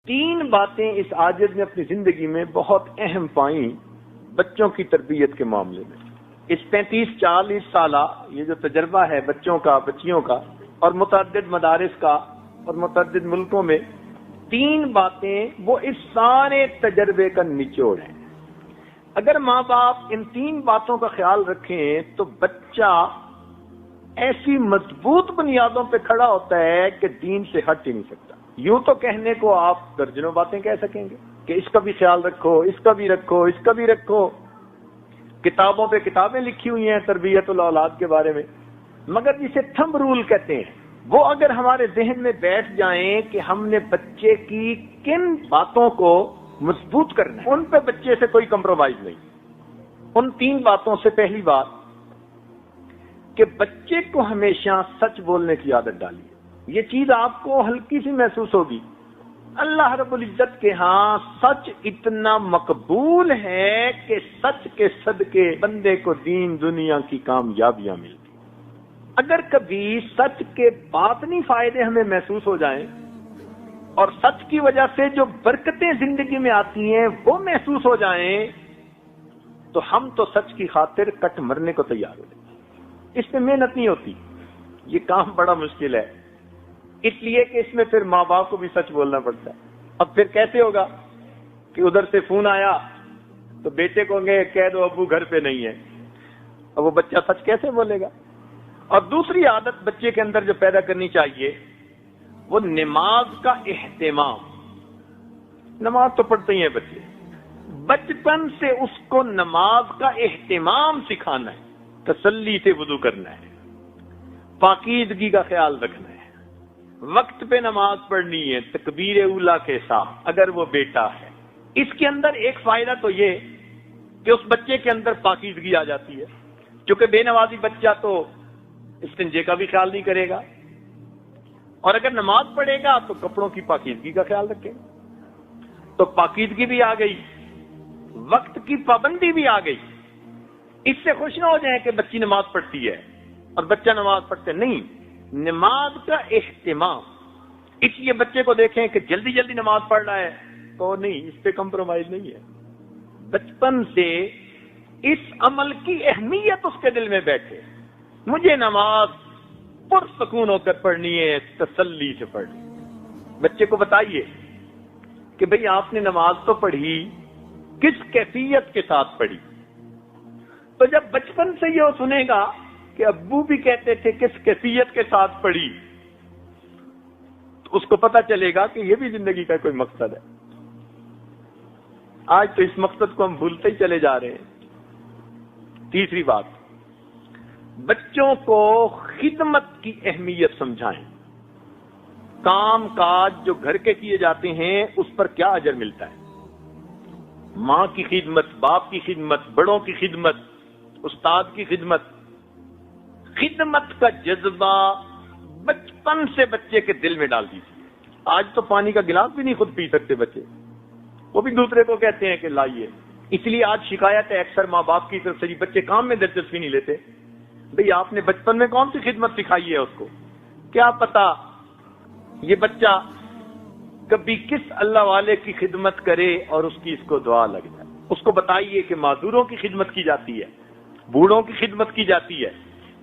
تین باتیں اس عاجز نے اپنی زندگی میں بہت اہم پائیں بچوں کی تربیت کے معاملے میں۔ اس 35-40 سالہ یہ جو تجربہ ہے بچوں کا، بچیوں کا، اور متعدد مدارس کا اور متعدد ملکوں میں، تین باتیں وہ اس سارے تجربے کا نچوڑ ہیں۔ اگر ماں باپ ان تین باتوں کا خیال رکھیں تو بچہ ایسی مضبوط بنیادوں پہ کھڑا ہوتا ہے کہ دین سے ہٹ ہی نہیں سکتا۔ یوں تو کہنے کو آپ درجنوں باتیں کہہ سکیں گے کہ اس کا بھی خیال رکھو، اس کا بھی رکھو، اس کا بھی رکھو، کتابوں پہ کتابیں لکھی ہوئی ہیں تربیت الاولاد کے بارے میں، مگر جسے تھمب رول کہتے ہیں وہ اگر ہمارے ذہن میں بیٹھ جائیں کہ ہم نے بچے کی کن باتوں کو مضبوط کرنا ہے، ان پہ بچے سے کوئی کمپرومائز نہیں۔ ان تین باتوں سے پہلی بات کہ بچے کو ہمیشہ سچ بولنے کی عادت ڈالیے۔ یہ چیز آپ کو ہلکی سی محسوس ہوگی، اللہ رب العزت کے ہاں سچ اتنا مقبول ہے کہ سچ کے صدقے بندے کو دین دنیا کی کامیابیاں ملتی۔ اگر کبھی سچ کے باطنی فائدے ہمیں محسوس ہو جائیں اور سچ کی وجہ سے جو برکتیں زندگی میں آتی ہیں وہ محسوس ہو جائیں تو ہم تو سچ کی خاطر کٹ مرنے کو تیار ہو جائیں۔ اس میں محنت نہیں ہوتی، یہ کام بڑا مشکل ہے، اس لیے کہ اس میں پھر ماں باپ کو بھی سچ بولنا پڑتا ہے۔ اب پھر کیسے ہوگا کہ ادھر سے فون آیا تو بیٹے کو کہہ دو ابو گھر پہ نہیں ہے، اب وہ بچہ سچ کیسے بولے گا؟ اور دوسری عادت بچے کے اندر جو پیدا کرنی چاہیے وہ نماز کا اہتمام۔ نماز تو پڑھتے ہی ہیں بچے، بچپن سے اس کو نماز کا اہتمام سکھانا ہے، تسلی سے وضو کرنا ہے، پاکیزگی کا خیال رکھنا ہے، وقت پہ نماز پڑھنی ہے تکبیر اولا کے ساتھ اگر وہ بیٹا ہے۔ اس کے اندر ایک فائدہ تو یہ کہ اس بچے کے اندر پاکیزگی آ جاتی ہے، کیونکہ بے نمازی بچہ تو استنجے کا بھی خیال نہیں کرے گا، اور اگر نماز پڑھے گا تو کپڑوں کی پاکیزگی کا خیال رکھے گا، تو پاکیزگی بھی آ گئی، وقت کی پابندی بھی آ گئی۔ اس سے خوش نہ ہو جائیں کہ بچی نماز پڑھتی ہے اور بچہ نماز پڑھتے نہیں، نماز کا اہتمام۔ اس لیے بچے کو دیکھیں کہ جلدی جلدی نماز پڑھ رہا ہے تو نہیں، اس پہ کمپرومائز نہیں ہے۔ بچپن سے اس عمل کی اہمیت اس کے دل میں بیٹھے، مجھے نماز پرسکون ہو کر پڑھنی ہے، تسلی سے پڑھنی۔ بچے کو بتائیے کہ بھئی آپ نے نماز تو پڑھی، کس کیفیت کے ساتھ پڑھی؟ تو جب بچپن سے یہ سنے گا کہ ابو بھی کہتے تھے کس کیفیت کے ساتھ پڑھی، تو اس کو پتا چلے گا کہ یہ بھی زندگی کا کوئی مقصد ہے۔ آج تو اس مقصد کو ہم بھولتے ہی چلے جا رہے ہیں۔ تیسری بات، بچوں کو خدمت کی اہمیت سمجھائیں۔ کام کاج جو گھر کے کیے جاتے ہیں اس پر کیا اجر ملتا ہے؟ ماں کی خدمت، باپ کی خدمت، بڑوں کی خدمت، استاد کی خدمت، خدمت کا جذبہ بچپن سے بچے کے دل میں ڈال دیجیے۔ آج تو پانی کا گلاس بھی نہیں خود پی سکتے بچے، وہ بھی دوسرے کو کہتے ہیں کہ لائیے۔ اس لیے آج شکایت ہے اکثر ماں باپ کی طرف سے، جی بچے کام میں دلچسپی نہیں لیتے۔ بھئی آپ نے بچپن میں کون سی خدمت سکھائی ہے اس کو؟ کیا پتا یہ بچہ کبھی کس اللہ والے کی خدمت کرے اور اس کی اس کو دعا لگ جائے۔ اس کو بتائیے کہ معذوروں کی خدمت کی جاتی ہے، بوڑھوں کی خدمت کی جاتی ہے،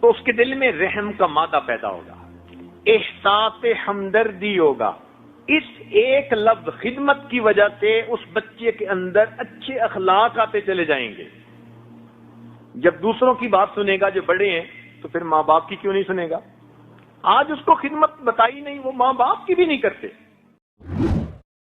تو اس کے دل میں رحم کا مادہ پیدا ہوگا، احساس ہمدردی ہوگا۔ اس ایک لفظ خدمت کی وجہ سے اس بچے کے اندر اچھے اخلاق آتے چلے جائیں گے۔ جب دوسروں کی بات سنے گا جو بڑے ہیں تو پھر ماں باپ کی کیوں نہیں سنے گا؟ آج اس کو خدمت بتائی نہیں، وہ ماں باپ کی بھی نہیں کرتے۔